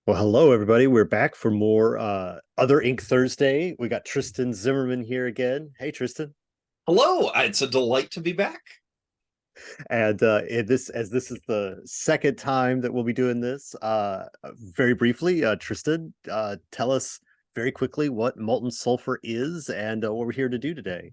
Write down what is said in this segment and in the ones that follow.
Well, hello everybody. We're back for more Other Ink Thursday. We got Tristan Zimmerman here again. Hey Tristan. Hello, it's a delight to be back. And this is the second time that we'll be doing this. Very briefly, Tristan, tell us very quickly what molten sulfur is and what we're here to do today.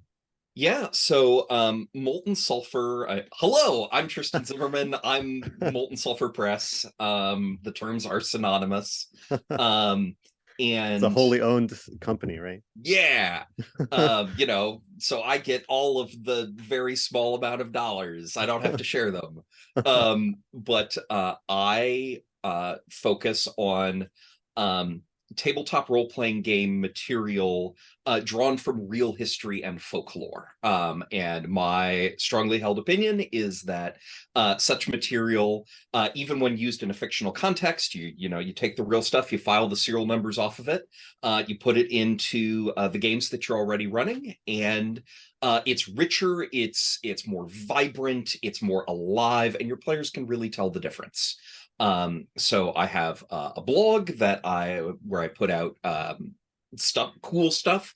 Molten Sulfur. Hello, I'm Tristan Zimmerman. I'm Molten Sulfur Press. The terms are synonymous. Um, It's a and wholly owned company, right? yeah, so I get all of the very small amount of dollars. I don't have to share them. But I focus on um, tabletop role-playing game material drawn from real history and folklore. And my strongly held opinion is that such material, even when used in a fictional context, you take the real stuff, you file the serial numbers off of it, you put it into the games that you're already running, and it's richer, it's more vibrant, it's more alive, and your players can really tell the difference. So I have a blog where I put out cool stuff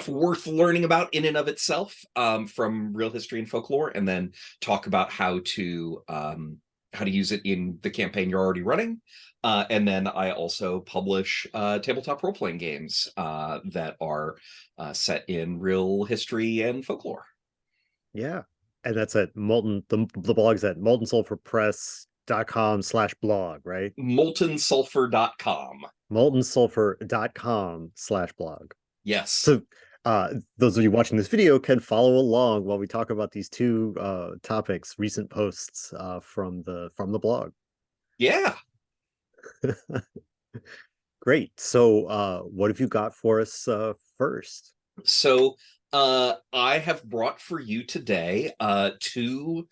worth learning about in and of itself, from real history and folklore, and then talk about how to use it in the campaign you're already running. And then I also publish tabletop role-playing games that are set in real history and folklore. Yeah. And that's at the blog's at moltensulfurpress.com/blog, right? Moltensulfur.com. moltensulfur.com/blog. Yes. So those of you watching this video can follow along while we talk about these two topics, recent posts from the blog. Yeah. Great. So what have you got for us first? So I have brought for you today two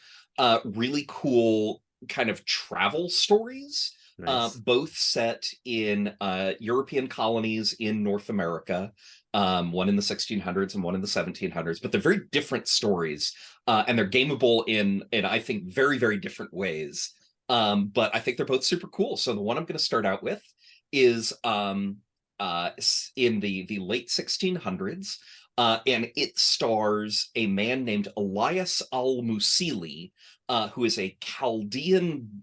really cool kind of travel stories, Nice. both set in European colonies in North America, one in the 1600s and one in the 1700s, but they're very different stories, and they're gameable in I think very, very different ways. But I think they're both super cool. So the one I'm going to start out with is uh, in the late 1600s. And it stars a man named Elias al-Mûsili, who is a Chaldean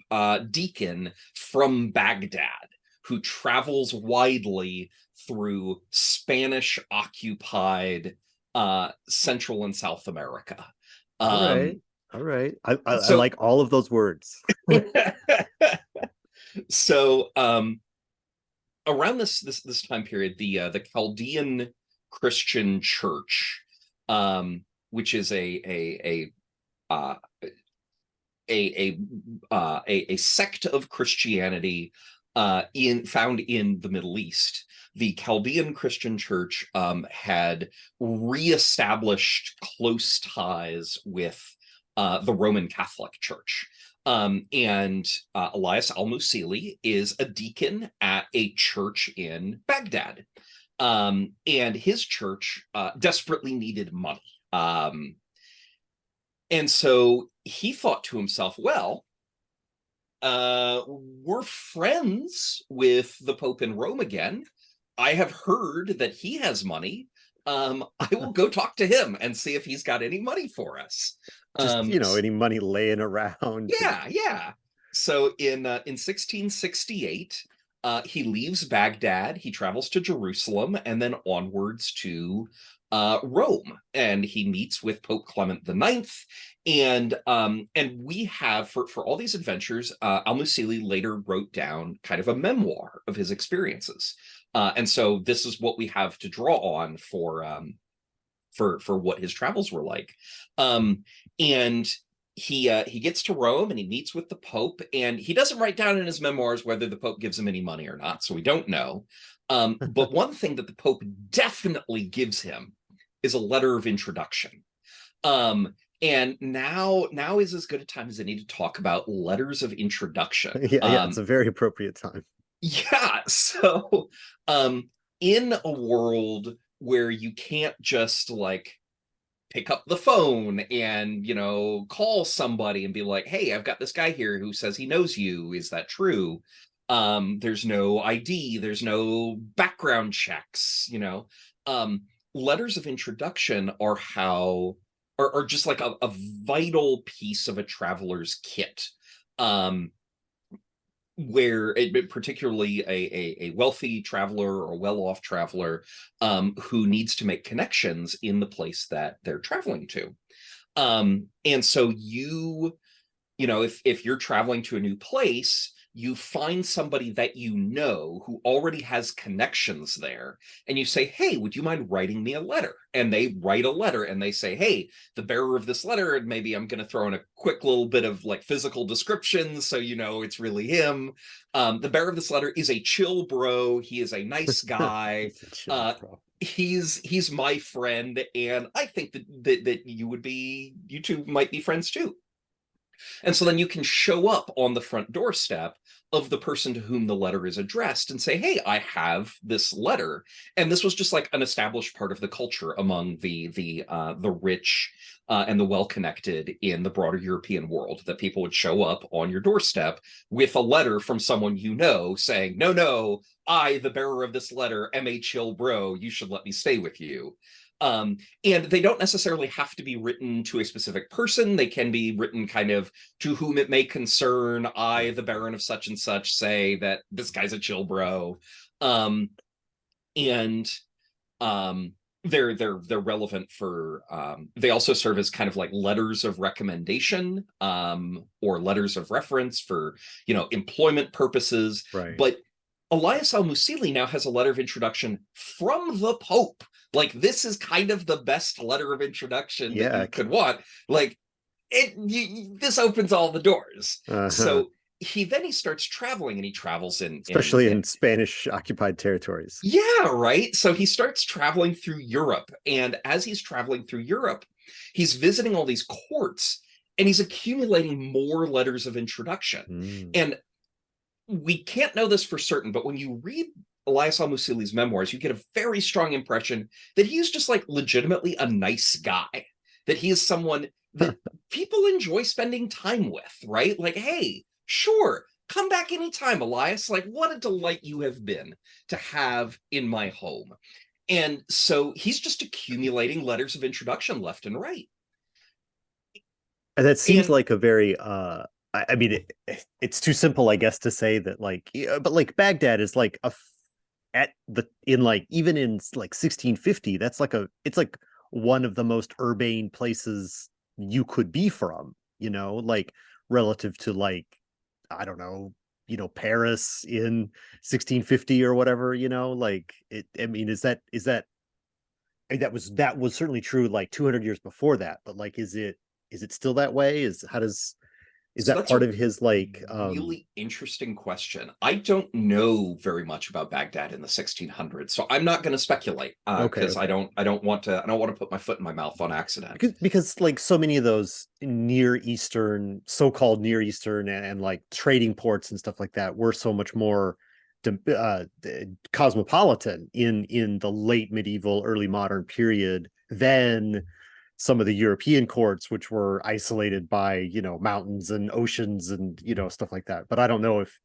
deacon from Baghdad, who travels widely through Spanish-occupied Central and South America. All right. Um, All right. I so, like all of those words. so around this time period, the Chaldean Christian Church, which is uh, a sect of Christianity found in the Middle East. The Chaldean Christian Church had reestablished close ties with the Roman Catholic Church. And Elias al-Mûsili is a deacon at a church in Baghdad. And his church desperately needed money. And so he thought to himself, well, we're friends with the Pope in Rome again. I have heard that he has money. I will go talk to him and see if he's got any money for us. Just, Um, any money laying around. yeah, yeah. So in 1668, he leaves Baghdad, he travels to Jerusalem, and then onwards to Rome, and he meets with Pope Clement the Ninth. And we have for all these adventures, al-Mûsili later wrote down kind of a memoir of his experiences, and so this is what we have to draw on for what his travels were like. And he gets to Rome and he meets with the Pope, and he doesn't write down in his memoirs whether the Pope gives him any money or not, so we don't know. But one thing that the Pope definitely gives him is a letter of introduction. And now is as good a time as any to talk about letters of introduction. Yeah, yeah, it's a very appropriate time. Yeah, so in a world where you can't just like pick up the phone and call somebody and be like, hey, I've got this guy here who says he knows you, is that true? There's no ID, there's no background checks, you know. Letters of introduction are are just like a vital piece of a traveler's kit. Where particularly a wealthy traveler or well-off traveler who needs to make connections in the place that they're traveling to. And so you know, if you're traveling to a new place, you find somebody that you know who already has connections there, and you say, hey, would you mind writing me a letter? And they write a letter and they say, hey, the bearer of this letter, and maybe I'm going to throw in a quick little bit of like physical description so you know it's really him. The bearer of this letter is a chill bro. He is a nice guy. It's a chill, bro. He's my friend, and I think that you two might be friends too. And so then you can show up on the front doorstep of the person to whom the letter is addressed and say, hey, I have this letter. And this was just like an established part of the culture among the rich and the well-connected in the broader European world, that people would show up on your doorstep with a letter from someone you know saying, no, I, the bearer of this letter, am a chill bro. You should let me stay with you. And they don't necessarily have to be written to a specific person. They can be written kind of to whom it may concern. I, the Baron of such and such, say that this guy's a chill bro. And they're relevant for they also serve as kind of like letters of recommendation or letters of reference for, you know, employment purposes. Right. But Elias al-Mûsili now has a letter of introduction from the Pope. Like, this is kind of the best letter of introduction that you could want. Like, this opens all the doors. So he starts traveling, and he travels especially in Spanish occupied territories. Yeah, right. So he starts traveling through Europe, and as he's traveling through Europe, he's visiting all these courts, and he's accumulating more letters of introduction. And we can't know this for certain, but when you read Elias al-Mûsili's memoirs, you get a very strong impression that he is just like legitimately a nice guy, that he is someone that people enjoy spending time with, right? Like, hey, sure, come back anytime, Elias. Like, what a delight you have been to have in my home. And so he's just accumulating letters of introduction left and right. And that seems like a very I mean, it's too simple, I guess, to say that, like, but like Baghdad is like even in like 1650, that's like it's like one of the most urbane places you could be from, you know, like relative to, like, I don't know, you know, Paris in 1650 or whatever, you know, like I mean, that was certainly true like 200 years before that, but like, is it still that way? Is that part of his, like, really interesting question? I don't know very much about Baghdad in the 1600s, so I'm not going to speculate because I don't want to put my foot in my mouth on accident. Because like so many of those so-called Near Eastern and like trading ports and stuff like that were so much more cosmopolitan in the late medieval, early modern period than some of the European courts, which were isolated by, you know, mountains and oceans and, you know, stuff like that. But I don't know if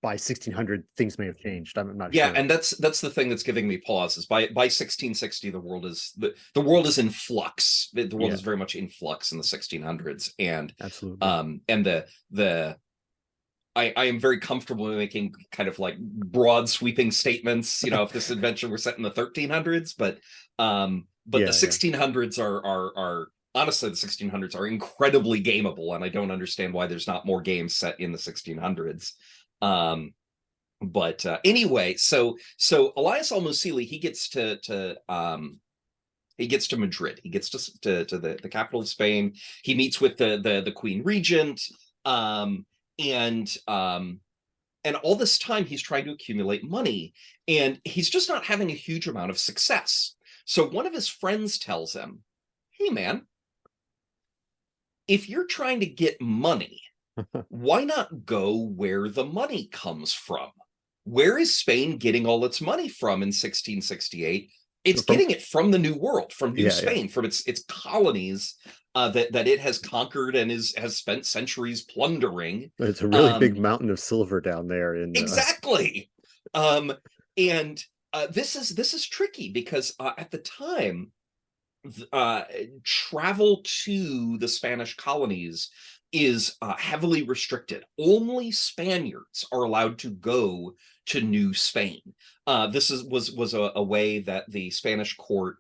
by 1600 things may have changed. I'm not sure. Yeah, and that's the thing that's giving me pause is by 1660 the world is in flux. The world is very much in flux in the 1600s, and absolutely. And I am very comfortable making kind of like broad sweeping statements, you know, if this adventure were set in the 1300s, but the 1600s are honestly, the 1600s are incredibly gameable, and I don't understand why there's not more games set in the 1600s. Anyway, so Elias al-Mûsili, he gets to Madrid. He gets to the capital of Spain. He meets with the Queen Regent, and all this time he's trying to accumulate money, and he's just not having a huge amount of success. So one of his friends tells him, hey man, if you're trying to get money, why not go where the money comes from? Where is Spain getting all its money from in 1668? It's From getting it from the New World, from New yeah, yeah. Spain, from its colonies that it has conquered and has spent centuries plundering. It's a really Um, big mountain of silver down there in exactly. Um, and this is tricky because at the time, uh, travel to the Spanish colonies is heavily restricted. Only Spaniards are allowed to go to New Spain. This was a way that the Spanish court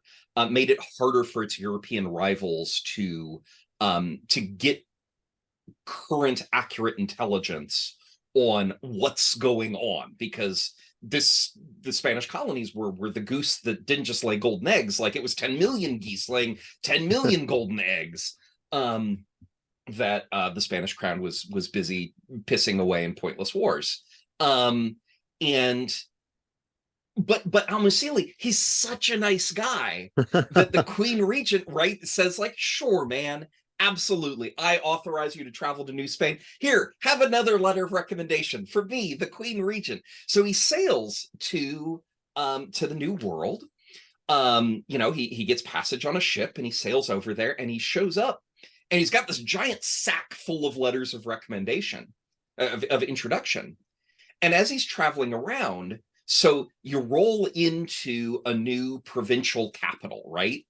made it harder for its European rivals to get current, accurate intelligence on what's going on, because the Spanish colonies were the goose that didn't just lay golden eggs. Like, it was 10 million geese laying 10 million golden eggs, that the Spanish crown was busy pissing away in pointless wars. And but al-Mûsili, he's such a nice guy that the Queen Regent, right, says, like, sure, man, absolutely, I authorize you to travel to New Spain. Here, have another letter of recommendation for me, the Queen Regent. So he sails to the New World. He gets passage on a ship and he sails over there and he shows up and he's got this giant sack full of letters of recommendation, of introduction. And as he's traveling around, so you roll into a new provincial capital, right?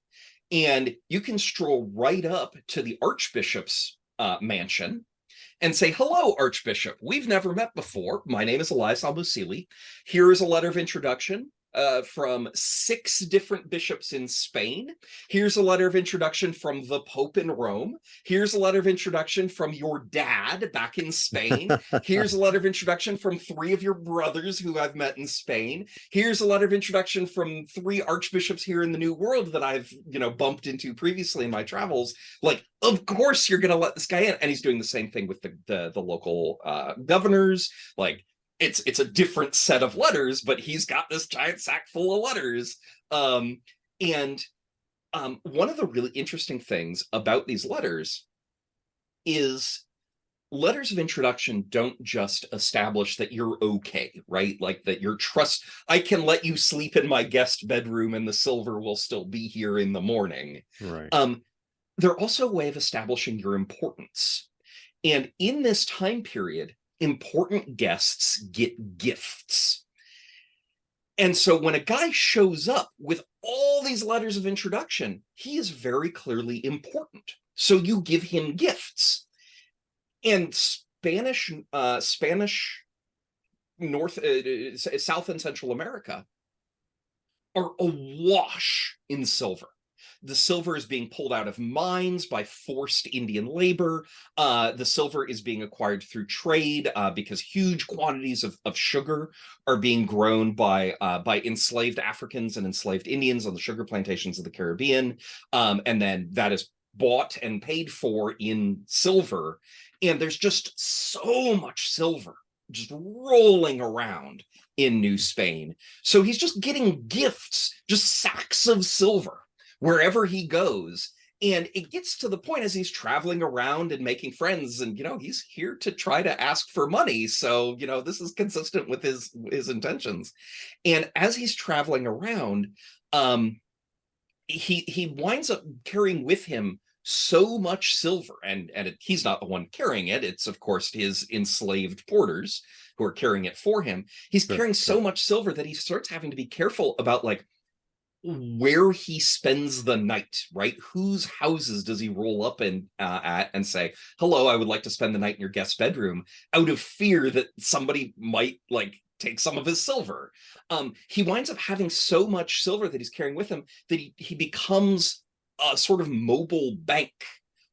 And you can stroll right up to the Archbishop's mansion and say, hello, Archbishop. We've never met before. My name is Elias al-Mûsili. Here is a letter of introduction from 6 different bishops in Spain. Here's a letter of introduction from the Pope in Rome. Here's a letter of introduction from your dad back in Spain. Here's a letter of introduction from 3 of your brothers who I've met in Spain. Here's a letter of introduction from 3 archbishops here in the New World that I've, bumped into previously in my travels. Like, of course you're going to let this guy in. And he's doing the same thing with the local governors. Like, it's a different set of letters, but he's got this giant sack full of letters. And one of the really interesting things about these letters is letters of introduction don't just establish that you're okay, right? Like, that you're I can let you sleep in my guest bedroom and the silver will still be here in the morning. Right. They're also a way of establishing your importance. And in this time period, important guests get gifts. And so when a guy shows up with all these letters of introduction, he is very clearly important. So you give him gifts. And Spanish North, South and Central America are awash in silver. The silver is being pulled out of mines by forced Indian labor. The silver is being acquired through trade because huge quantities of sugar are being grown by enslaved Africans and enslaved Indians on the sugar plantations of the Caribbean. And then that is bought and paid for in silver. And there's just so much silver just rolling around in New Spain. So he's just getting gifts, just sacks of silver wherever he goes. And it gets to the point as he's traveling around and making friends, and he's here to try to ask for money. So this is consistent with his intentions. And as he's traveling around, he winds up carrying with him so much silver, and he's not the one carrying it. It's, of course, his enslaved porters who are carrying it for him. He's carrying so much silver that he starts having to be careful about, like, where he spends the night, right? Whose houses does he roll up in at and say, hello, I would like to spend the night in your guest bedroom, out of fear that somebody might, like, take some of his silver. He winds up having so much silver that he's carrying with him that he becomes a sort of mobile bank,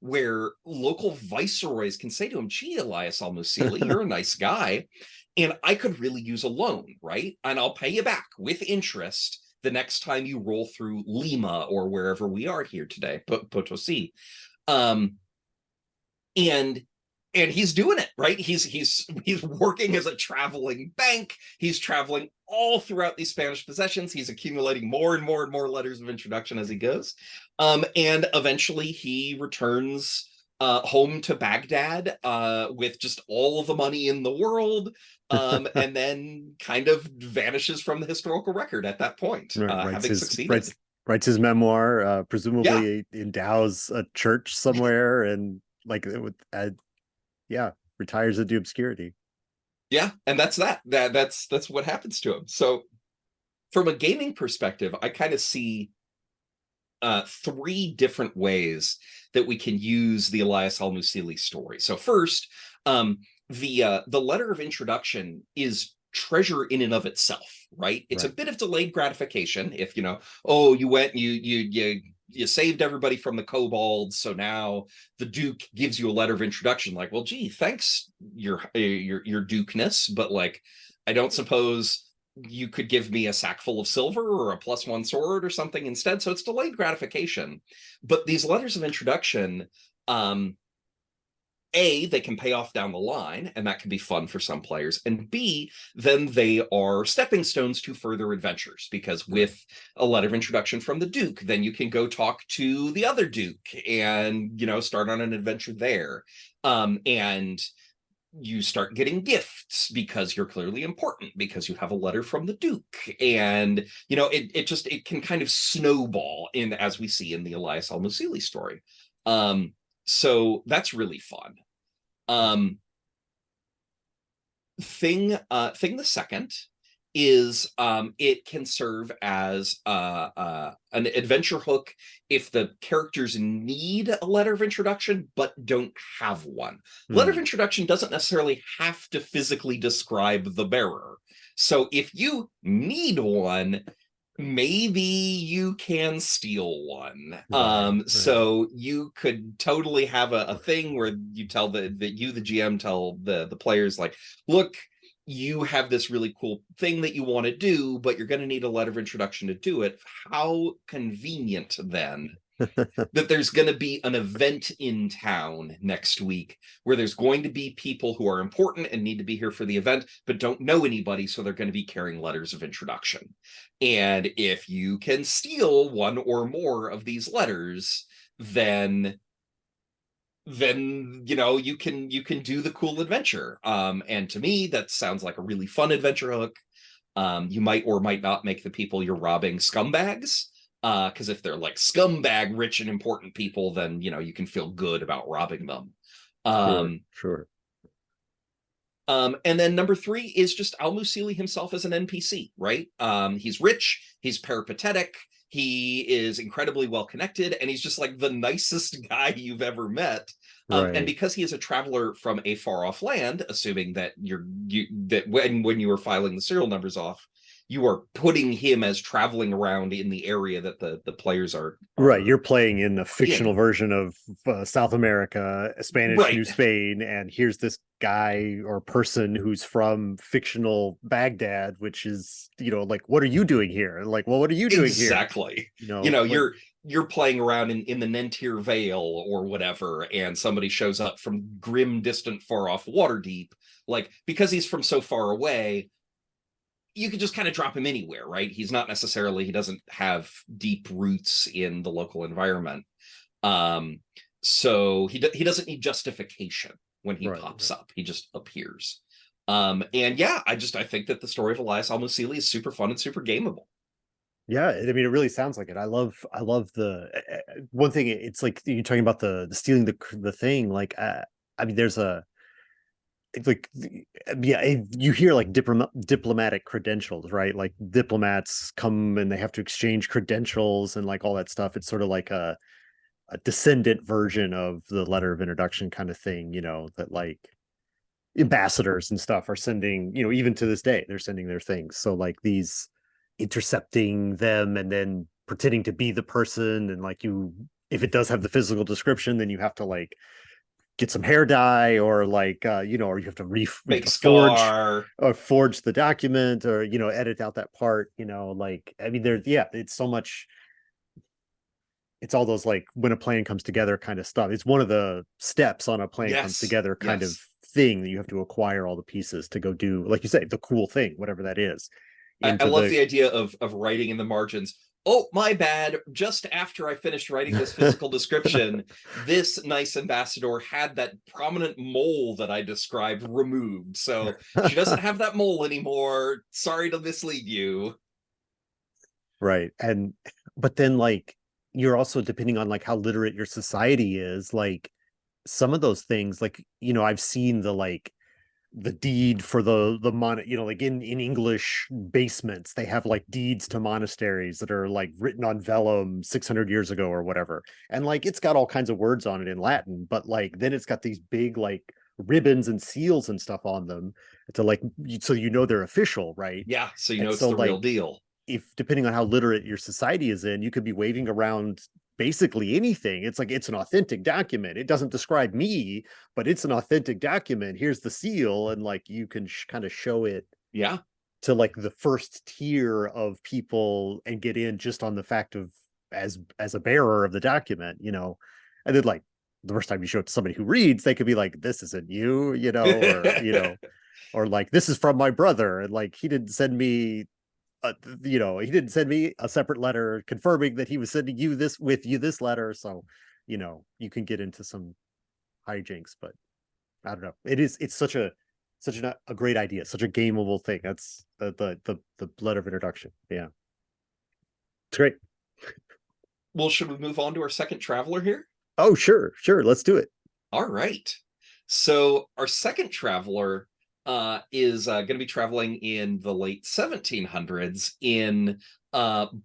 where local viceroys can say to him, gee, Elias al-Mûsili, you're a nice guy, and I could really use a loan, right? And I'll pay you back with interest the next time you roll through Lima or wherever we are here today, Potosi. And he's doing it, right? He's working as a traveling bank. He's traveling all throughout these Spanish possessions. He's accumulating more and more and more letters of introduction as he goes. And eventually he returns home to Baghdad with just all of the money in the world, and then kind of vanishes from the historical record at that point, Right, having succeeded. writes his memoir, Yeah, presumably endows a church somewhere, and like yeah, retires into obscurity. yeah, and that's what happens to him. So from a gaming perspective, I kind of see three different ways that we can use the Elias al-Mûsili story. So first, the letter of introduction is treasure in and of itself, right? It's a Right. bit of delayed gratification if, oh, you went and you saved everybody from the kobolds, so now the Duke gives you a letter of introduction. Like, well, gee, thanks, your Dukeness, but like, I don't suppose you could give me a sack full of silver or a +1 sword or something instead. So it's delayed gratification. But these letters of introduction, A, they can pay off down the line, and that can be fun for some players. And B, then they are stepping stones to further adventures, because Right. with a letter of introduction from the Duke, then you can go talk to the other Duke and, start on an adventure there. And you start getting gifts because you're clearly important because you have a letter from the Duke, and it can kind of snowball in, as we see in the Elias al-Mûsili story. So that's really fun. um thing the second is, it can serve as an adventure hook if the characters need a letter of introduction but don't have one. Letter of Hmm. introduction doesn't necessarily have to physically describe the bearer. So if you need one, maybe you can steal one. Right. Right. So you could totally have a thing where you tell the GM, tell the players, like, look, you have this really cool thing that you want to do, but you're going to need a letter of introduction to do it. How convenient then that there's going to be an event in town next week where there's going to be people who are important and need to be here for the event, but don't know anybody. So they're going to be carrying letters of introduction. And if you can steal one or more of these letters, then you can do the cool adventure. And to me, that sounds like a really fun adventure hook. You might or might not make the people you're robbing scumbags, because if they're like scumbag rich and important people, then you can feel good about robbing them. Sure. um Sure. and then number three is just al-Mûsili himself as an NPC, right? He's rich, he's peripatetic, he is incredibly well connected, and he's just like the nicest guy you've ever met. And Right. because he is a traveler from a far off land, assuming that that when you were filing the serial numbers off, you are putting him as traveling around in the area that the players are Right, you're playing in a fictional in. version of South America, Spanish Right. New Spain, and here's this guy or person who's from fictional Baghdad, which is, like, what are you doing here? And like, well, what are you doing here? Exactly. Like, You're playing around in the Nentir Vale or whatever, and somebody shows up from grim, distant, far off Waterdeep. Like, because he's from so far away, you could just kind of drop him anywhere, right? He doesn't have deep roots in the local environment. Um, so he doesn't need justification when he right, pops right. up. He just appears. And yeah, I think that the story of Elias al-Mûsili is super fun and super gameable. Yeah, I mean, it really sounds like it. I love the one thing. It's like you're talking about the stealing the thing. Like, I mean, there's a it's like yeah, you hear like diplomatic credentials, right? Like diplomats come and they have to exchange credentials and like all that stuff. It's sort of like a descendant version of the letter of introduction kind of thing, that like ambassadors and stuff are sending, even to this day, they're sending their things. So like these intercepting them and then pretending to be the person, and like if it does have the physical description, then you have to like get some hair dye, or like or you have to Fake forge scar. the document, or edit out that part, like, I mean, yeah, it's so much. It's all those like when a plan comes together kind of stuff. It's one of the steps on a plan comes Yes. together kind of Yes. thing, that you have to acquire all the pieces to go do, like you say, the cool thing, whatever that is, I into love the the idea of writing in the margins. oh, my bad. Just after I finished writing this physical description, this nice ambassador had that prominent mole that I described removed. So she doesn't have that mole anymore. Sorry to mislead you. Right. And but then like you're also depending on like how literate your society is, like some of those things, like, you know, I've seen the deed for the you know, like in English basements, they have like deeds to monasteries that are like written on vellum 600 years ago or whatever. And like it's got all kinds of words on it in Latin, but like then it's got these big like ribbons and seals and stuff on them to like so you know they're official, right? Yeah, so you know And it's so the real like deal. if depending on how literate your society is in, you could be waving around basically anything. It's like it's an authentic document. It doesn't describe me, but it's an authentic document. Here's the seal, and like you can kind of show it Yeah. to like the first tier of people and get in just on the fact of as a bearer of the document, you know. And then like the first time you show it to somebody who reads, they could be like, "This isn't you," you know, or you know, or like this is from my brother, and like he didn't send me you know, he didn't send me a separate letter confirming that he was sending you this with you this letter. So, you know, you can get into some hijinks, but I don't know. It's such a great idea, such a gameable thing. That's the letter of introduction. Yeah. It's great. Well, should we move on to our second traveler here? Oh, sure, sure. Let's do it. All right. So our second traveler is going to be traveling in the late 1700s in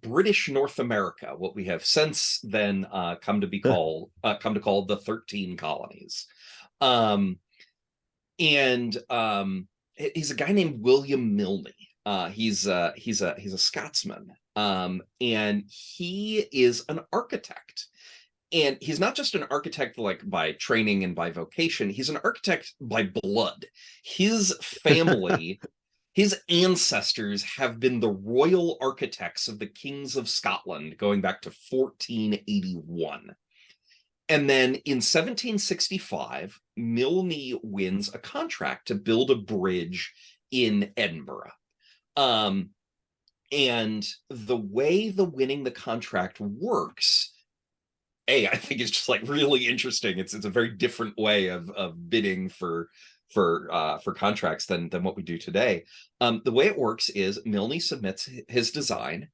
British North America, what we have since then come to call the 13 colonies. Um, and he's a guy named William Mylne. He's a Scotsman, and he is an architect. And he's not just an architect like by training and by vocation, he's an architect by blood. His family, his ancestors have been the royal architects of the kings of Scotland going back to 1481. And then in 1765, Mylne wins a contract to build a bridge in Edinburgh. Um, and the way the winning the contract works, I think it's just like really interesting. It's a very different way of bidding for contracts than what we do today. The way it works is Mylne submits his design.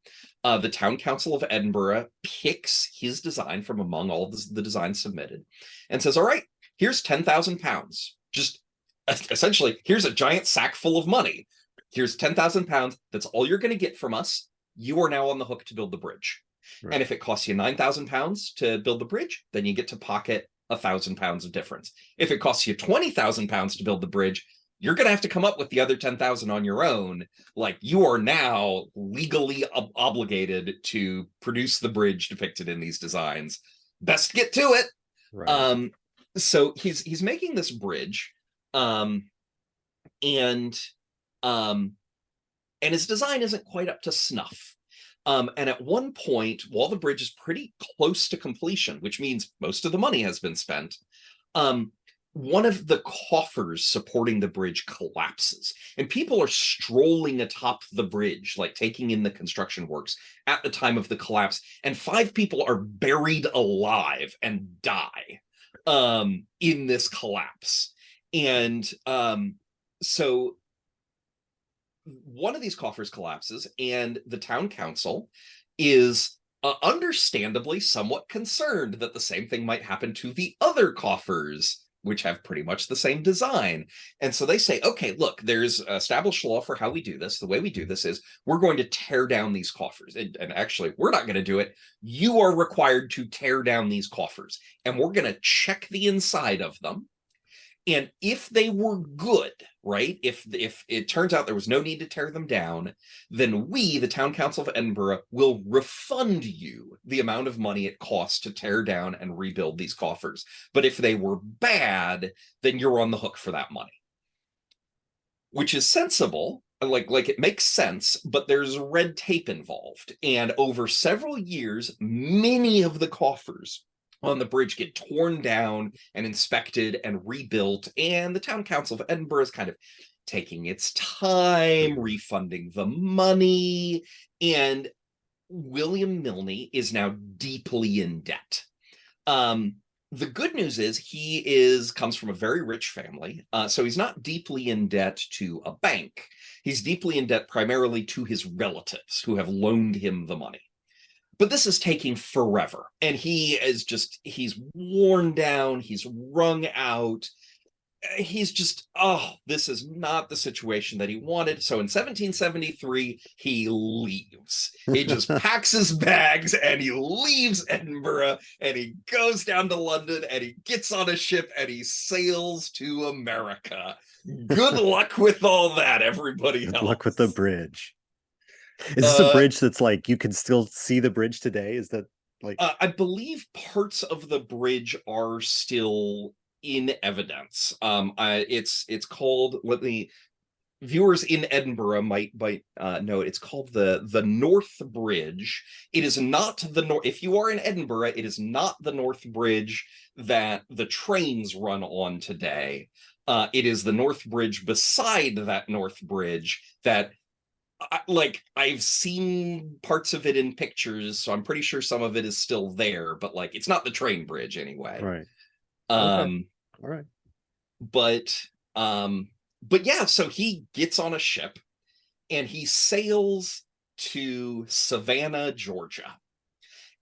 The town council of Edinburgh picks his design from among all the designs submitted, and says, "All right, here's £10,000. Just essentially, here's a giant sack full of money. Here's £10,000. That's all you're going to get from us. You are now on the hook to build the bridge." Right. And if it costs you £9,000 to build the bridge, then you get to pocket £1,000 of difference. If it costs you £20,000 to build the bridge, you're going to have to come up with the other 10,000 on your own. Like you are now legally obligated to produce the bridge depicted in these designs. Best get to it. Right. So he's making this bridge, and his design isn't quite up to snuff. And at one point, while the bridge is pretty close to completion, which means most of the money has been spent, one of the coffers supporting the bridge collapses, and people are strolling atop the bridge, like taking in the construction works at the time of the collapse, and 5 people are buried alive and die in this collapse. And so one of these coffers collapses, and the town council is understandably somewhat concerned that the same thing might happen to the other coffers, which have pretty much the same design. And so they say, okay, look, there's established law for how we do this. The way we do this is we're going to tear down these coffers. And actually, we're not going to do it. You are required to tear down these coffers, and we're going to check the inside of them. And if they were good, right, if it turns out there was no need to tear them down, then we, the Town Council of Edinburgh, will refund you the amount of money it costs to tear down and rebuild these coffers. But if they were bad, then you're on the hook for that money. Which is sensible, like it makes sense, but there's red tape involved. And over several years, many of the coffers on the bridge get torn down and inspected and rebuilt, and the town council of Edinburgh is kind of taking its time refunding the money. And William Mylne is now deeply in debt. The good news is comes from a very rich family, so he's not deeply in debt to a bank. He's deeply in debt primarily to his relatives who have loaned him the money. But this is taking forever, and he's worn down, he's wrung out. He's just, this is not the situation that he wanted. So in 1773, he leaves. He just packs his bags and he leaves Edinburgh and he goes down to London and he gets on a ship and he sails to America. Good luck with all that, everybody else. Good luck with the bridge. Is this a bridge that's like, you can still see the bridge today? Is that like... I believe parts of the bridge are still in evidence. It's called, what the viewers in Edinburgh might know, it's called the North Bridge. It is not the North. If you are in Edinburgh, it is not the North Bridge that the trains run on today. It is the North Bridge beside that North Bridge that, I've seen parts of it in pictures, so I'm pretty sure some of it is still there, but like, it's not the train bridge anyway. Right. Okay. All right. But yeah, so he gets on a ship and he sails to Savannah, Georgia.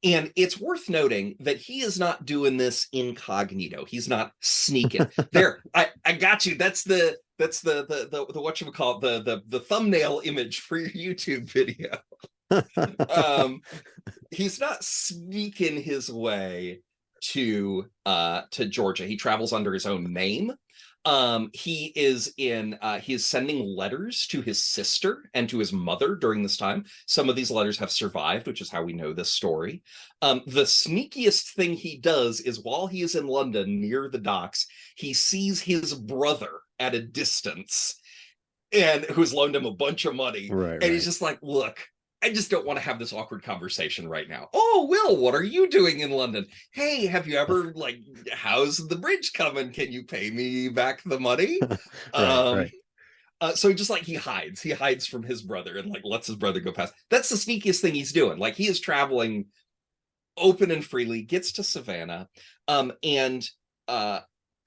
And it's worth noting that he is not doing this incognito. He's not sneaking. There, I got you. That's the whatchamacallit, the thumbnail image for your YouTube video. He's not sneaking his way to Georgia. He travels under his own name. He is sending letters to his sister and to his mother during this time. Some of these letters have survived, which is how we know this story. The sneakiest thing he does is, while he is in London near the docks, he sees his brother at a distance, and who's loaned him a bunch of money. Right. He's just like, look, I just don't want to have this awkward conversation right now. Oh, Will, what are you doing in London? Hey, have you ever, how's the bridge coming? Can you pay me back the money? Right. So he hides from his brother and lets his brother go past. That's the sneakiest thing he's doing. He is traveling open and freely, gets to Savannah, and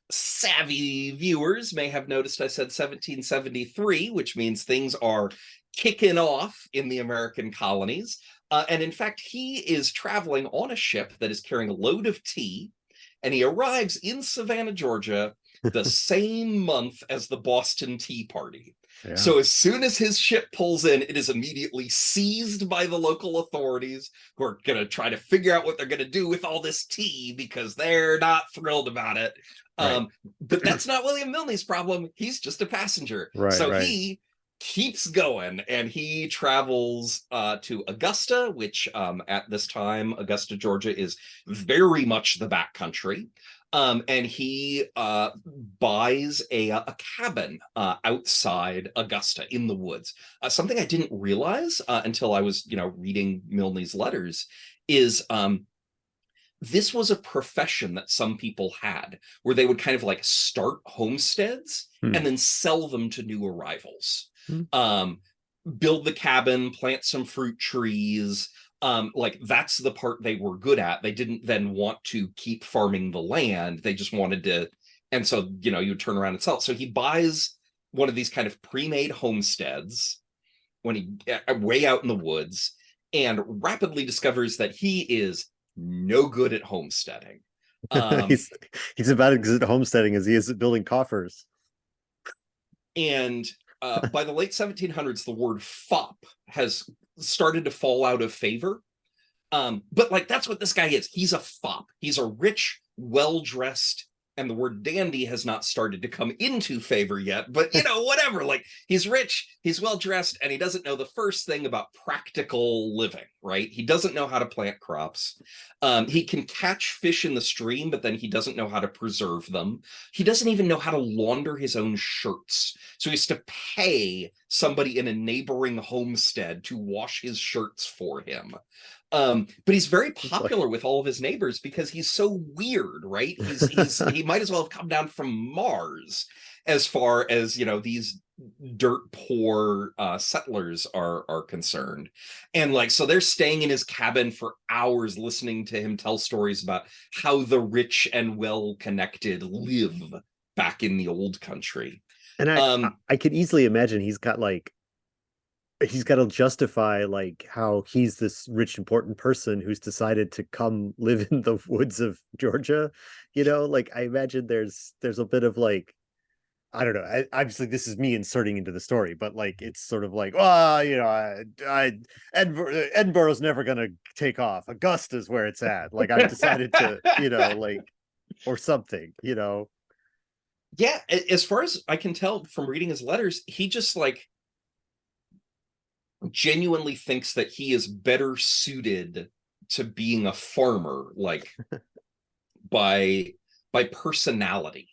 savvy viewers may have noticed I said 1773, which means things are kicking off in the American colonies. And in fact, he is traveling on a ship that is carrying a load of tea, and he arrives in Savannah, Georgia, the same month as the Boston Tea Party. Yeah. So as soon as his ship pulls in, it is immediately seized by the local authorities, who are going to try to figure out what they're going to do with all this tea, because they're not thrilled about it. Right. But that's not William Mylne's problem. He's just a passenger. Right. He keeps going, and he travels to Augusta, which at this time, Augusta, Georgia, is very much the backcountry. And he buys a cabin outside Augusta in the woods. Something I didn't realize until I was, reading Mylne's letters is this was a profession that some people had, where they would kind of start homesteads and then sell them to new arrivals. Build the cabin, plant some fruit trees. That's the part they were good at. They didn't then want to keep farming the land. They just wanted to, and so, you would turn around and sell it. So he buys one of these kind of pre-made homesteads way out in the woods, and rapidly discovers that he is no good at homesteading. He's about as good at homesteading as he is at building coffers. And by the late 1700s, the word fop has started to fall out of favor. But that's what this guy is. He's a fop. He's a rich, well-dressed, and the word dandy has not started to come into favor yet, but whatever. He's rich, he's well-dressed, and he doesn't know the first thing about practical living, right? He doesn't know how to plant crops. He can catch fish in the stream, but then he doesn't know how to preserve them. He doesn't even know how to launder his own shirts. So he has to pay somebody in a neighboring homestead to wash his shirts for him. But he's very popular with all of his neighbors because he's so weird, right? He might as well have come down from Mars, as far as these dirt poor settlers are concerned. And like, so they're staying in his cabin for hours listening to him tell stories about how the rich and well connected live back in the old country. And um I could easily imagine he's got to justify like how he's this rich important person who's decided to come live in the woods of Georgia. Like I imagine there's a bit of like, I don't know. Obviously, this is me inserting into the story, but like it's sort of like, well, Edinburgh's never gonna take off. Augusta's where it's at. Like I've decided to, like, or something. yeah, as far as I can tell from reading his letters, he just like genuinely thinks that he is better suited to being a farmer, like by personality,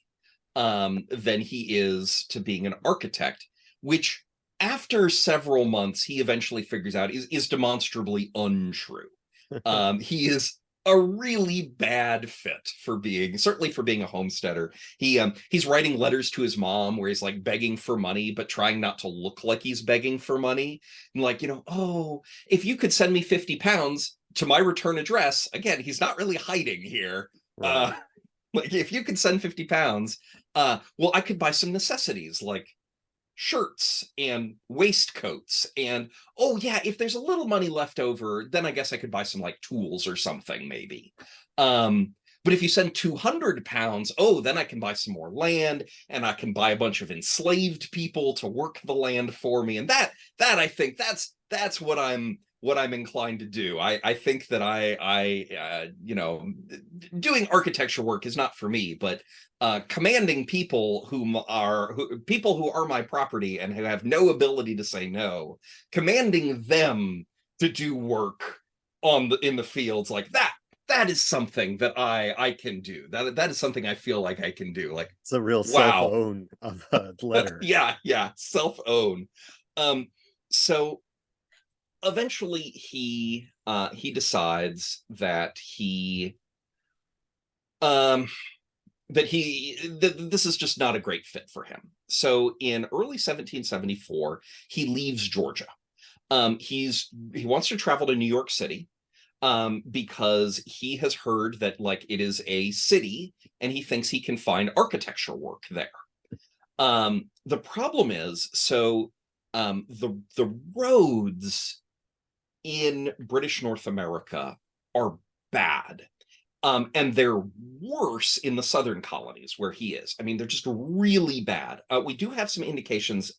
than he is to being an architect, which after several months he eventually figures out is demonstrably untrue. He is a really bad fit for being, certainly for being a homesteader. He's writing letters to his mom where he's like begging for money but trying not to look like he's begging for money, and like, oh, if you could send me 50 pounds to my return address. Again, he's not really hiding here. Right. Like, if you could send 50 pounds, well, I could buy some necessities like shirts and waistcoats, and oh yeah, if there's a little money left over, then I guess I could buy some like tools or something maybe. But if you send 200 pounds, oh, then I can buy some more land, and I can buy a bunch of enslaved people to work the land for me. And that I think that's what I'm inclined to do. I think that doing architecture work is not for me, but commanding people people who are my property and who have no ability to say no, commanding them to do work in the fields like that is something that I can do. That is something I feel like I can do. Like, It's a real wow. self-own of a letter. Yeah, self-own. So eventually he decides that this is just not a great fit for him. So in early 1774, he leaves Georgia. He wants to travel to New York City, because he has heard that like it is a city, and he thinks he can find architecture work there. The problem is, so the roads in British North America are bad. And they're worse in the southern colonies where he is. I mean, they're just really bad. We do have some indications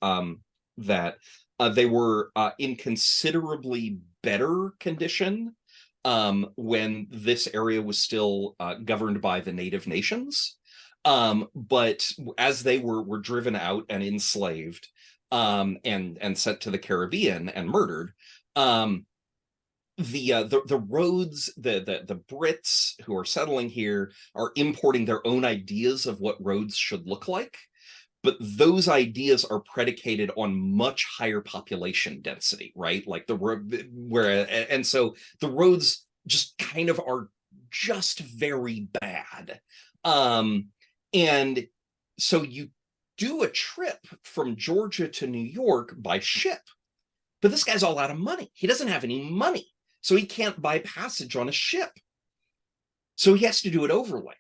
that they were in considerably better condition when this area was still governed by the native nations. But as they were driven out and enslaved, and sent to the Caribbean and murdered, the roads, the Brits who are settling here are importing their own ideas of what roads should look like, but those ideas are predicated on much higher population density, right? Like the road where, and so the roads just kind of are just very bad. And so you do a trip from Georgia to New York by ship, but this guy's all out of money. He doesn't have any money, so he can't buy passage on a ship. So he has to do it overland.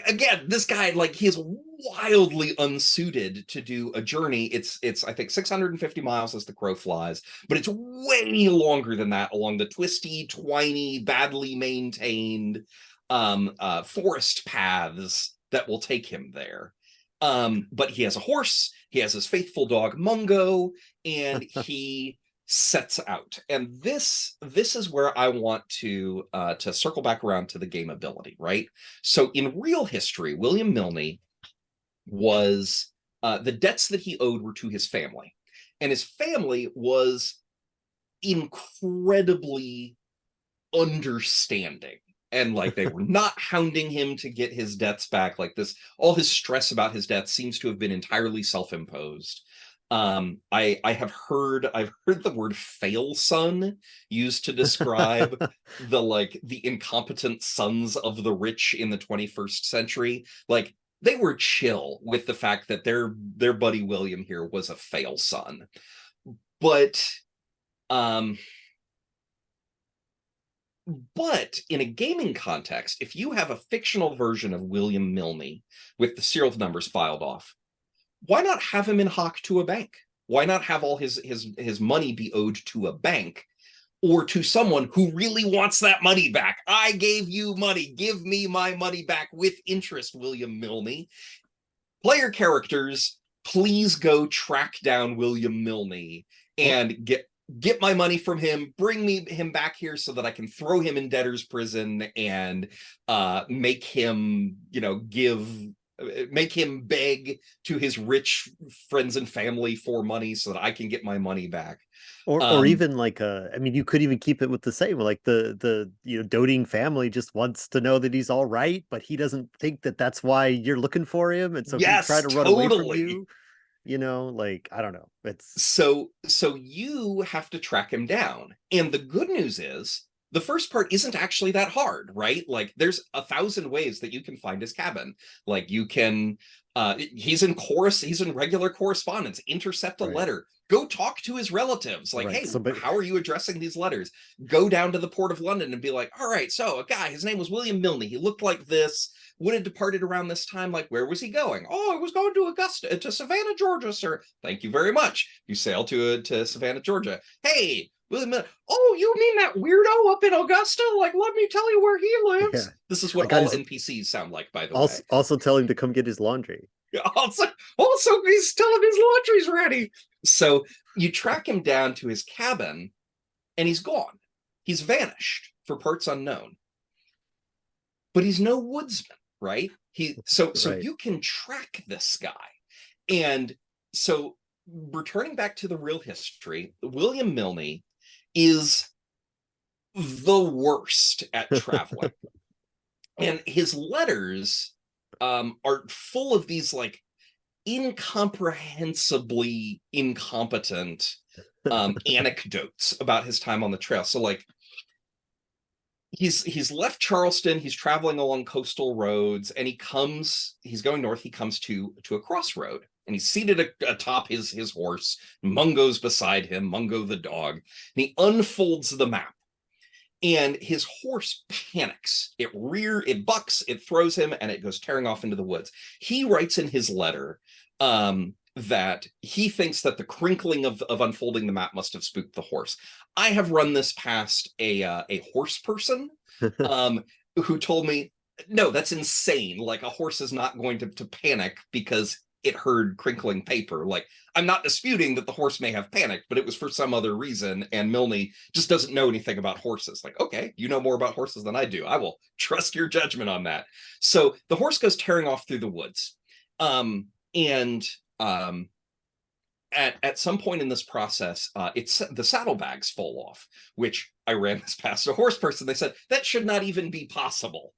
Again, this guy, like, he is wildly unsuited to do a journey. It's I think 650 miles as the crow flies, but it's way longer than that along the twisty, twiny, badly maintained forest paths that will take him there. But he has a horse, he has his faithful dog Mungo, and he sets out. And this is where I want to circle back around to the game ability, right? So in real history, William Mylne was the debts that he owed were to his family, and his family was incredibly understanding, and like they were not hounding him to get his debts back. Like this, all his stress about his debts seems to have been entirely self-imposed. I've heard the word Failson used to describe the incompetent sons of the rich in the 21st century. Like, they were chill with the fact that their buddy William here was a Failson. But um but in a gaming context, if you have a fictional version of William Mylne with the serial numbers filed off, why not have him in hock to a bank? Why not have all his money be owed to a bank or to someone who really wants that money back? I gave you money. Give me my money back with interest, William Mylne. Player characters, please go track down William Mylne and get my money from him, bring him back here so that I can throw him in debtor's prison and make him, make him beg to his rich friends and family for money so that I can get my money back. Or even like I mean, you could even keep it with the same, like the doting family just wants to know that he's all right, but he doesn't think that that's why you're looking for him, and so he's trying Yes, to run away from totally. you. Like, I don't know. It's So you have to track him down. And the good news is the first part isn't actually that hard, right? Like there's 1,000 ways that you can find his cabin. Like you can he's in regular correspondence, intercept a right, letter, go talk to his relatives. Like, right. hey, So, but how are you addressing these letters? Go down to the Port of London and be like, all right, so a guy, his name was William Mylne. He looked like this, would have departed around this time. Like, where was he going? Oh, I was going to Savannah, Georgia, sir. Thank you very much. You sail to Savannah, Georgia. Hey, William, oh, you mean that weirdo up in Augusta? Like, let me tell you where he yeah, lives. This is I what got all his NPCs sound like, by the way. also tell him to come get his laundry. Also, he's telling his laundry's ready. So you track him down to his cabin, and he's gone. He's vanished for parts unknown. But he's no woodsman, right? So Right. you can track this guy. And so returning back to the real history, William Mylne is the worst at traveling. And his letters are full of these like incomprehensibly incompetent anecdotes about his time on the trail. So like he's left Charleston, he's traveling along coastal roads, and he's going north, he comes to a crossroad, and he's seated atop his horse. Mungo's beside him, Mungo the dog, and he unfolds the map. And his horse panics. It bucks, it throws him, and it goes tearing off into the woods. He writes in his letter that he thinks that the crinkling of unfolding the map must have spooked the horse. I have run this past a horse person who told me, no, that's insane. Like a horse is not going to panic because it heard crinkling paper. Like, I'm not disputing that the horse may have panicked, but it was for some other reason, and Mylne just doesn't know anything about horses. Like, okay, you know more about horses than I do. I will trust your judgment on that. So the horse goes tearing off through the woods. And at some point in this process, it's the saddlebags fall off, which I ran this past a horse person. They said that should not even be possible.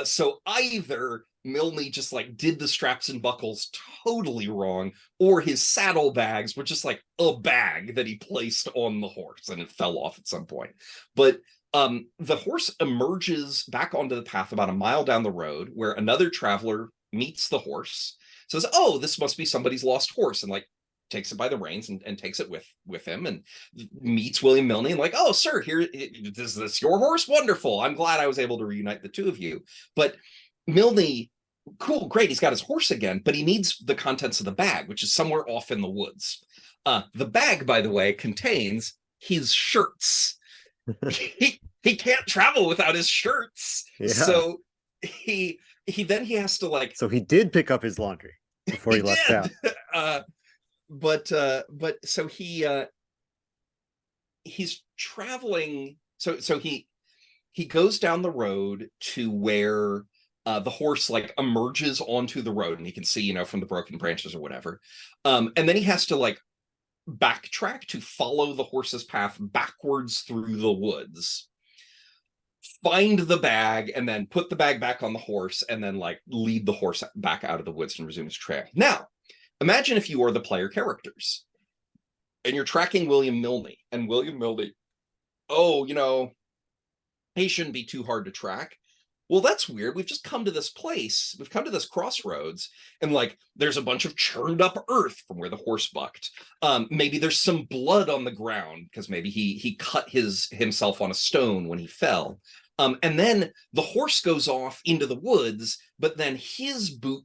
So either Mylne just like did the straps and buckles totally wrong, or his saddlebags were just like a bag that he placed on the horse and it fell off at some point. But the horse emerges back onto the path about a mile down the road, where another traveler meets the horse, says, oh, this must be somebody's lost horse, and like takes it by the reins and takes it with him, and meets William Mylne, and like, oh, sir, here, is this your horse? Wonderful. I'm glad I was able to reunite the two of you. But Mylne, cool, great, he's got his horse again, but he needs the contents of the bag, which is somewhere off in the woods. The bag, by the way, contains his shirts. He can't travel without his shirts. Yeah. So he he has to like, So he did pick up his laundry before he he left did. town. But so he's traveling. So he goes down the road to where the horse like emerges onto the road, and he can see, from the broken branches or whatever. And then he has to like backtrack to follow the horse's path backwards through the woods, find the bag, and then put the bag back on the horse, and then like lead the horse back out of the woods and resume his trail. Now, imagine if you are the player characters and you're tracking William Mylne, and William Mylne, oh, he shouldn't be too hard to track. well, that's weird. We've just come to this place. We've come to this crossroads, and like there's a bunch of churned up earth from where the horse bucked. Maybe there's some blood on the ground because maybe he cut himself on a stone when he fell. And then the horse goes off into the woods, but then his boot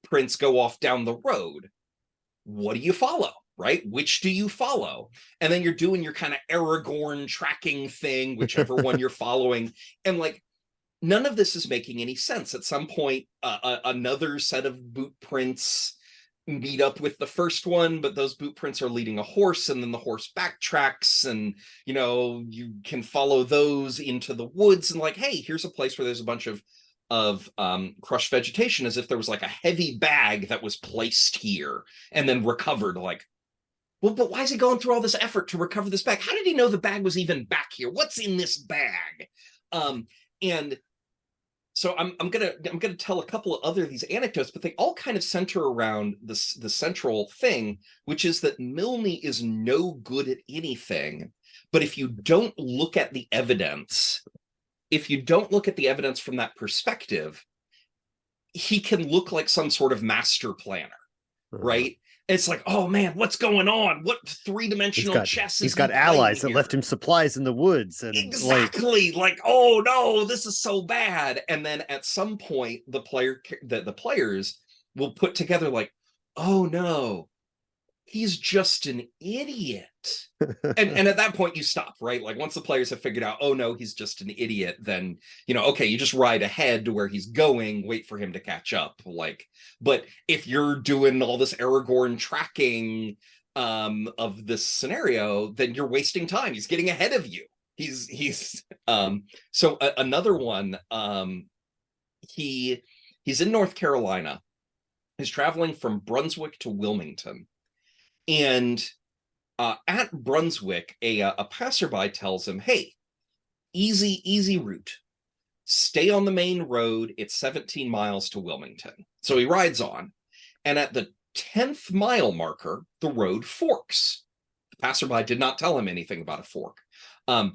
prints go off down the road. What do you follow? Right? Which do you follow? And then you're doing your kind of Aragorn tracking thing, whichever one you're following. And like, none of this is making any sense. At some point, another set of boot prints meet up with the first one, but those boot prints are leading a horse, and then the horse backtracks, and you can follow those into the woods, and like, hey, here's a place where there's a bunch of crushed vegetation, as if there was like a heavy bag that was placed here and then recovered. Like, well, but why is he going through all this effort to recover this bag? How did he know the bag was even back here? What's in this bag? And so I'm gonna tell a couple of other of these anecdotes, but they all kind of center around the central thing, which is that Mylne is no good at anything. But if you don't look at the evidence, from that perspective, he can look like some sort of master planner, right? It's like, oh man, what's going on? What three-dimensional chess is he's got he allies that here? left him supplies in the woods, and exactly like, oh no, this is so bad. And then at some point, the players will put together like, oh no, he's just an idiot. and at that point you stop, right? Like once the players have figured out, oh no, he's just an idiot, then okay, you just ride ahead to where he's going, wait for him to catch up. Like, but if you're doing all this Aragorn tracking of this scenario, then you're wasting time. He's getting ahead of you. He's another one, he's in North Carolina. He's traveling from Brunswick to Wilmington. And at Brunswick, a passerby tells him, hey, easy route. Stay on the main road. It's 17 miles to Wilmington. So he rides on. And at the 10th mile marker, the road forks. The passerby did not tell him anything about a fork. I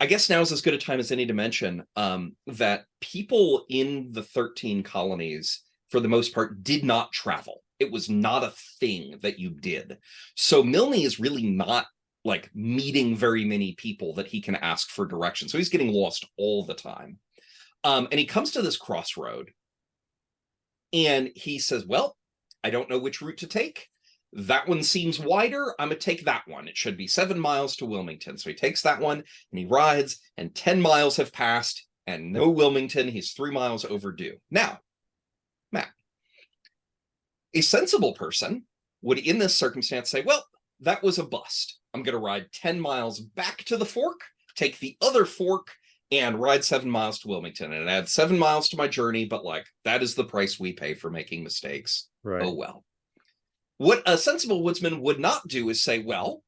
guess now is as good a time as any to mention that people in the 13 colonies, for the most part, did not travel. It was not a thing that you did. So Mylne is really not like meeting very many people that he can ask for direction. So he's getting lost all the time. And he comes to this crossroad and he says, well, I don't know which route to take. That one seems wider. I'm going to take that one. It should be 7 miles to Wilmington. So he takes that one and he rides, and 10 miles have passed and no Wilmington. He's 3 miles overdue. Now, Matt, a sensible person would, in this circumstance, say, well, that was a bust. I'm going to ride 10 miles back to the fork, take the other fork, and ride 7 miles to Wilmington, and add 7 miles to my journey. But like, that is the price we pay for making mistakes. Right. Oh, well. What a sensible woodsman would not do is say, well,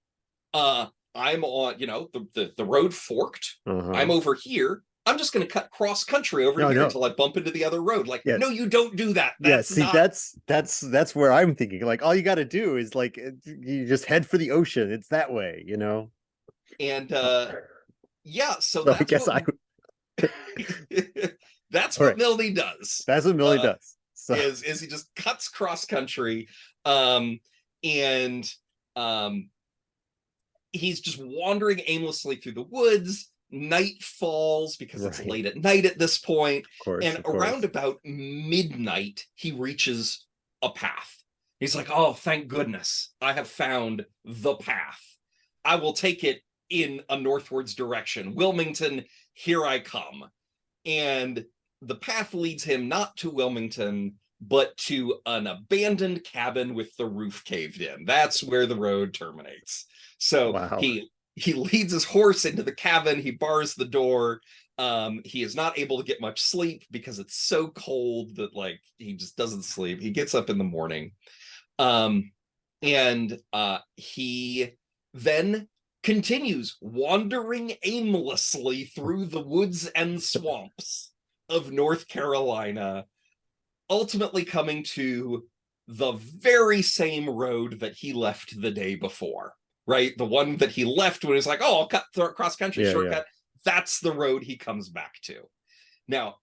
I'm on, the road forked. I'm over here. I'm just going to cut cross country over here until I bump into the other road. Like, no, you don't do that. That's where I'm thinking. Like, all you got to do is like, you just head for the ocean. It's that way, And so I guess that's what Mylne does. That's what Mylne does. So is he just cuts cross country, and he's just wandering aimlessly through the woods. Night falls because it's late at night at this point. And around about midnight, he reaches a path. He's like, oh, thank goodness, I have found the path. I will take it in a northwards direction. Wilmington, here I come. And the path leads him not to Wilmington, but to an abandoned cabin with the roof caved in. That's where the road terminates. So he leads his horse into the cabin. He bars the door. He is not able to get much sleep because it's so cold that like he just doesn't sleep. He gets up in the morning. And he then continues wandering aimlessly through the woods and swamps of North Carolina, ultimately coming to the very same road that he left the day before, right? The one that he left when he's like, oh, I'll cut cross country shortcut. Yeah. That's the road he comes back to. Now,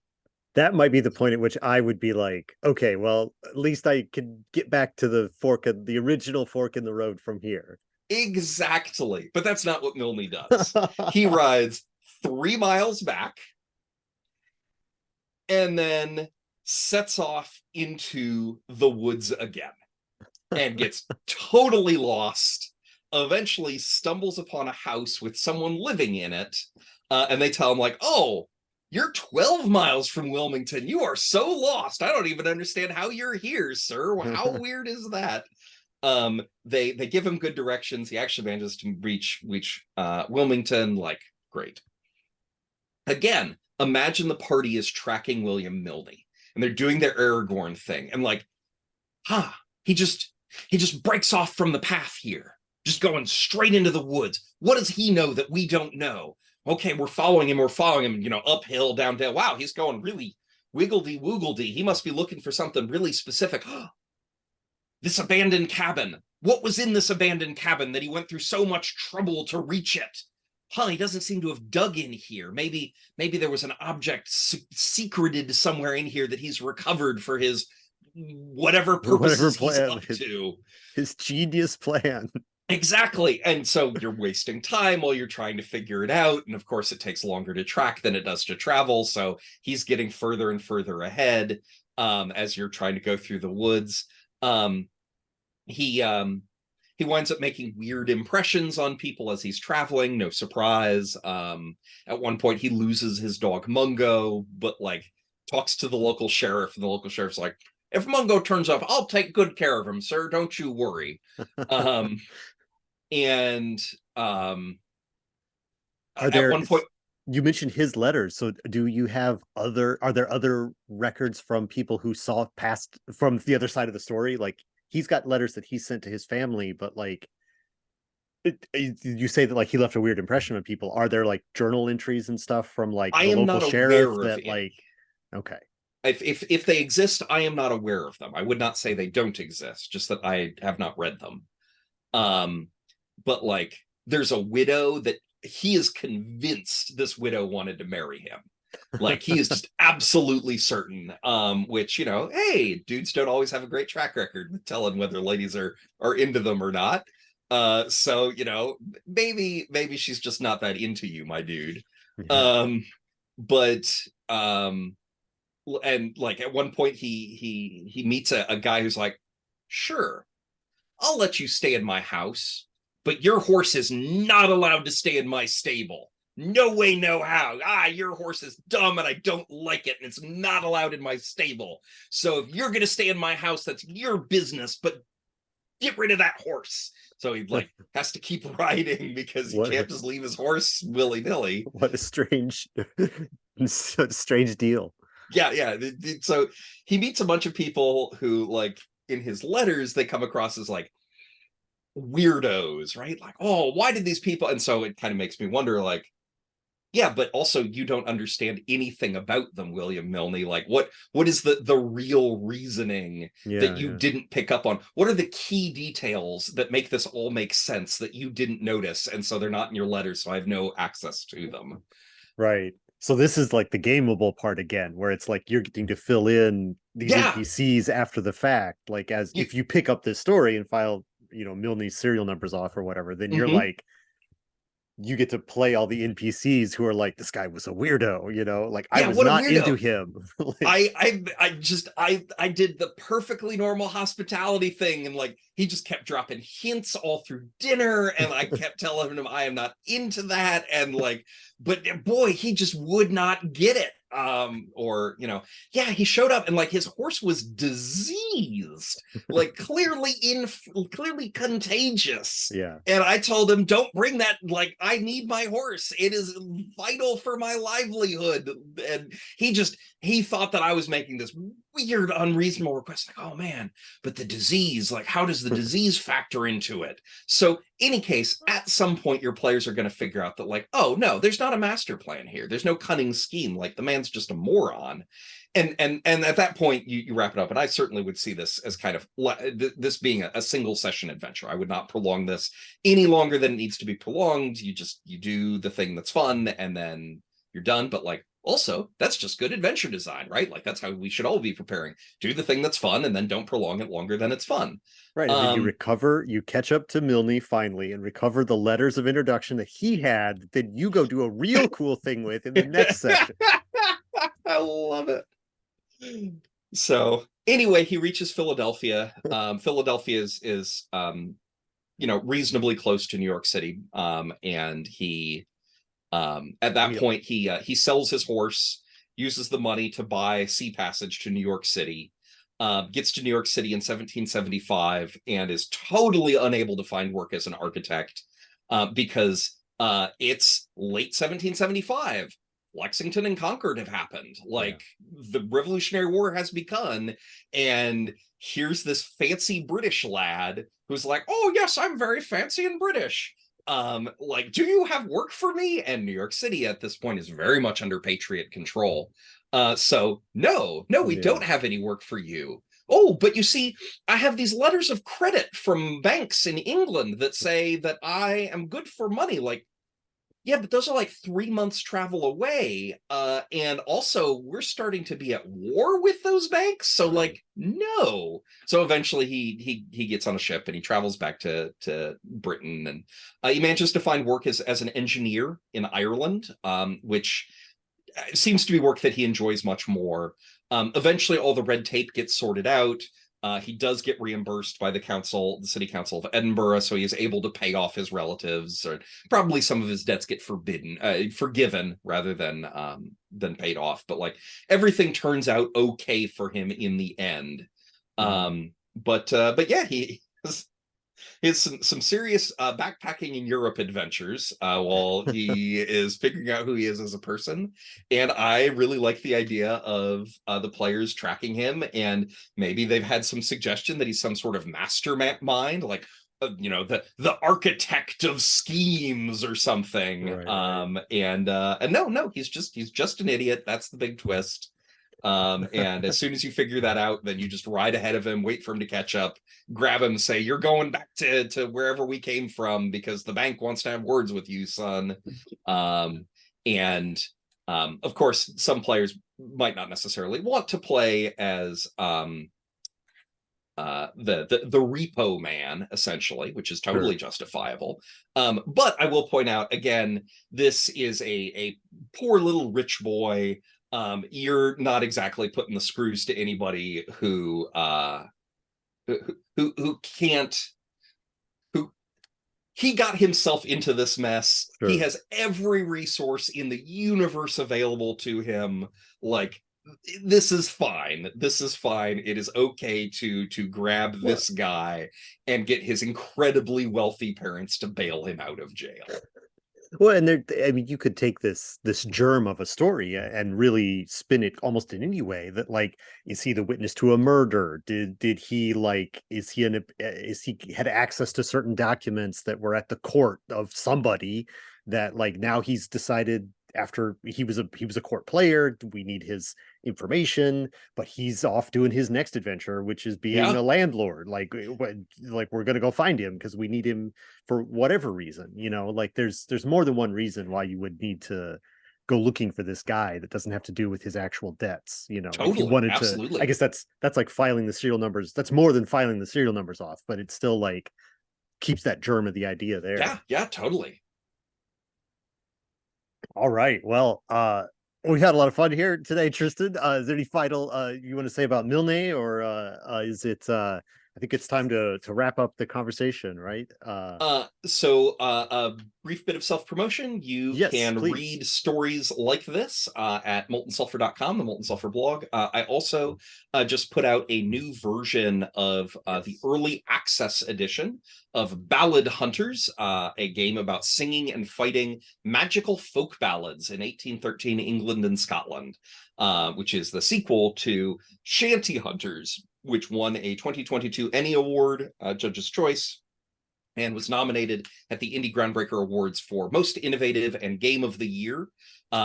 that might be the point at which I would be like, okay, well, at least I can get back to the original fork in the road from here. Exactly. But that's not what Mylne does. He rides 3 miles back and then sets off into the woods again and gets totally lost, eventually stumbles upon a house with someone living in it, and they tell him like, oh, you're 12 miles from Wilmington, you are so lost, I don't even understand how you're here, sir, how weird is that? They give him good directions, he actually manages to reach Wilmington, like, great. Again, imagine the party is tracking William Mylne and they're doing their Aragorn thing and like, he just breaks off from the path here, just going straight into the woods. What does he know that we don't know? Okay, we're following him, uphill, downhill. Wow, he's going really wiggledy woogledy. He must be looking for something really specific. This abandoned cabin. What was in this abandoned cabin that he went through so much trouble to reach it? He doesn't seem to have dug in here. Maybe there was an object secreted somewhere in here that he's recovered for his whatever purposes he's up to. His genius plan. Exactly. And so you're wasting time while you're trying to figure it out. And of course, it takes longer to track than it does to travel. So he's getting further and further ahead as you're trying to go through the woods. He winds up making weird impressions on people as he's traveling. No surprise. At one point, he loses his dog Mungo, but like talks to the local sheriff, and the local sheriff's like, if Mungo turns up, I'll take good care of him, sir. Don't you worry. At one point, you mentioned his letters. So do you have are there other records from people who saw past from the other side of the story? Like he's got letters that he sent to his family, but like you say that like he left a weird impression on people. Are there like journal entries and stuff from like the local sheriff that like, okay. If they exist, I am not aware of them. I would not say they don't exist, just that I have not read them. But like there's a widow that he is convinced this widow wanted to marry him. Like he is just absolutely certain, which, hey, dudes don't always have a great track record with telling whether ladies are into them or not. So, maybe she's just not that into you, my dude. Yeah. And like at one point he meets a guy who's like, sure, I'll let you stay in my house, but your horse is not allowed to stay in my stable. No way, no how. Your horse is dumb and I don't like it and it's not allowed in my stable. So if you're going to stay in my house, that's your business, but get rid of that horse. So he like has to keep riding because he can't just leave his horse willy-nilly. What a strange deal. Yeah. So he meets a bunch of people who like in his letters, they come across as like weirdos, right? Like, oh, why did these people? And so it kind of makes me wonder like, yeah, but also you don't understand anything about them, William Mylne. Like what is the real reasoning that you didn't pick up on? What are the key details that make this all make sense that you didn't notice? And so they're not in your letters, so I have no access to them. Right. So this is like the gameable part again, where it's like you're getting to fill in these NPCs after the fact. Like if you pick up this story and file, Mylne's serial numbers off or whatever, then you're like, you get to play all the NPCs who are like, this guy was a weirdo, like I was not into him. Like, I did the perfectly normal hospitality thing, and like he just kept dropping hints all through dinner, and I kept telling him I am not into that, and like, but boy, he just would not get it. He showed up and like his horse was diseased, like clearly contagious. Yeah. And I told him, don't bring that. Like, I need my horse. It is vital for my livelihood. And he thought that I was making this weird, unreasonable request. Like, oh man, but the disease, like, how does the disease factor into it? So any case, at some point, your players are going to figure out that like, oh no, there's not a master plan here. There's no cunning scheme. Like the man's just a moron. And at that point, you wrap it up. And I certainly would see this as kind of this being a single session adventure. I would not prolong this any longer than it needs to be prolonged. You do the thing that's fun and then you're done. But like Also, that's just good adventure design, right? Like that's how we should all be preparing. Do the thing that's fun and then don't prolong it longer than it's fun. Right, and then you catch up to Mylne finally and recover the letters of introduction that he had, that then you go do a real cool thing with in the next session. I love it. So anyway, he reaches Philadelphia. Philadelphia is reasonably close to New York City. And he at that point he sells his horse, uses the money to buy sea passage to New York City, gets to New York City in 1775 and is totally unable to find work as an architect because it's late 1775. Lexington and Concord have happened. Like the Revolutionary War has begun, and here's this fancy British lad who's like, "Oh yes, I'm very fancy and British. Like, do you have work for me?" And New York City at this point is very much under Patriot control. So no, we don't have any work for you. Oh, but you see, I have these letters of credit from banks in England that say that I am good for money. Like, yeah, but those are like 3 months travel away. And also we're starting to be at war with those banks. So like, no. So eventually he gets on a ship and he travels back to Britain, and he manages to find work as an engineer in Ireland, which seems to be work that he enjoys much more. Eventually all the red tape gets sorted out. He does get reimbursed by the City Council of Edinburgh, so he is able to pay off his relatives, or probably some of his debts get forgiven rather than paid off. But like everything turns out okay for him in the end. But yeah, he has some serious backpacking in Europe adventures while he is figuring out who he is as a person. And I really like the idea of the players tracking him, and maybe they've had some suggestion that he's some sort of mastermind, like the architect of schemes or something. And no, he's just an idiot. That's the big twist. And as soon as you figure that out, then you just ride ahead of him, wait for him to catch up, grab him, say, "You're going back to wherever we came from because the bank wants to have words with you, son." And of course, some players might not necessarily want to play as the repo man, essentially, which is totally justifiable. But I will point out again, this is a poor little rich boy. You're not exactly putting the screws to anybody who can't, who he got himself into this mess. He has every resource in the universe available to him. Like, this is fine. It is okay to grab this guy and get his incredibly wealthy parents to bail him out of jail. Well, and I mean, you could take this germ of a story and really spin it almost in any way. That, like, is he the witness to a murder? Did he, like, is he had access to certain documents that were at the court of somebody that, like, now he's decided, after he was a court player, we need his information, but he's off doing his next adventure, which is being a landlord. Like we're gonna go find him because we need him for whatever reason. Like there's more than one reason why you would need to go looking for this guy that doesn't have to do with his actual debts. Totally, if you wanted absolutely. to, I guess that's like filing the serial numbers. That's more than filing the serial numbers off, but it still, like, keeps that germ of the idea there. Yeah, totally. All right. Well, we had a lot of fun here today, Tristan. Is there any final you want to say about Mylne, or is it I think it's time to wrap up the conversation, right? So a brief bit of self-promotion. You can read stories like this at moltensulfur.com, the Molten Sulfur blog. I also just put out a new version of the early access edition of Ballad Hunters, a game about singing and fighting magical folk ballads in 1813 England and Scotland, which is the sequel to Shanty Hunters, which won a 2022 Emmy Award, Judge's Choice, and was nominated at the Indie Groundbreaker Awards for Most Innovative and Game of the Year.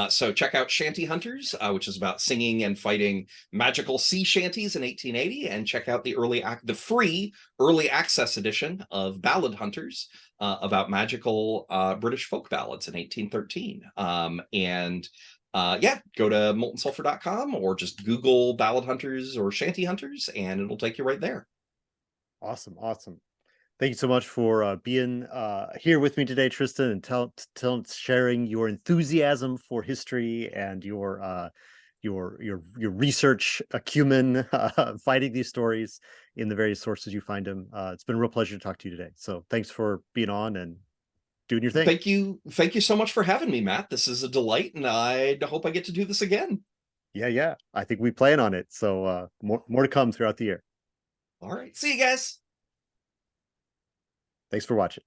So check out Shanty Hunters, which is about singing and fighting magical sea shanties in 1880, and check out the free early access edition of Ballad Hunters, about magical British folk ballads in 1813. And yeah, go to moltensulfur.com or just Google Ballad Hunters or Shanty Hunters, and it'll take you right there. Awesome, awesome. Thank you so much for being here with me today, Tristan, and sharing your enthusiasm for history and your research acumen, finding these stories in the various sources you find them. It's been a real pleasure to talk to you today. So thanks for being on and doing your thing. Thank you so much for having me, Matt. This is a delight, and I hope I get to do this again. Yeah, yeah. I think we plan on it. So more to come throughout the year. All right, see you guys. Thanks for watching.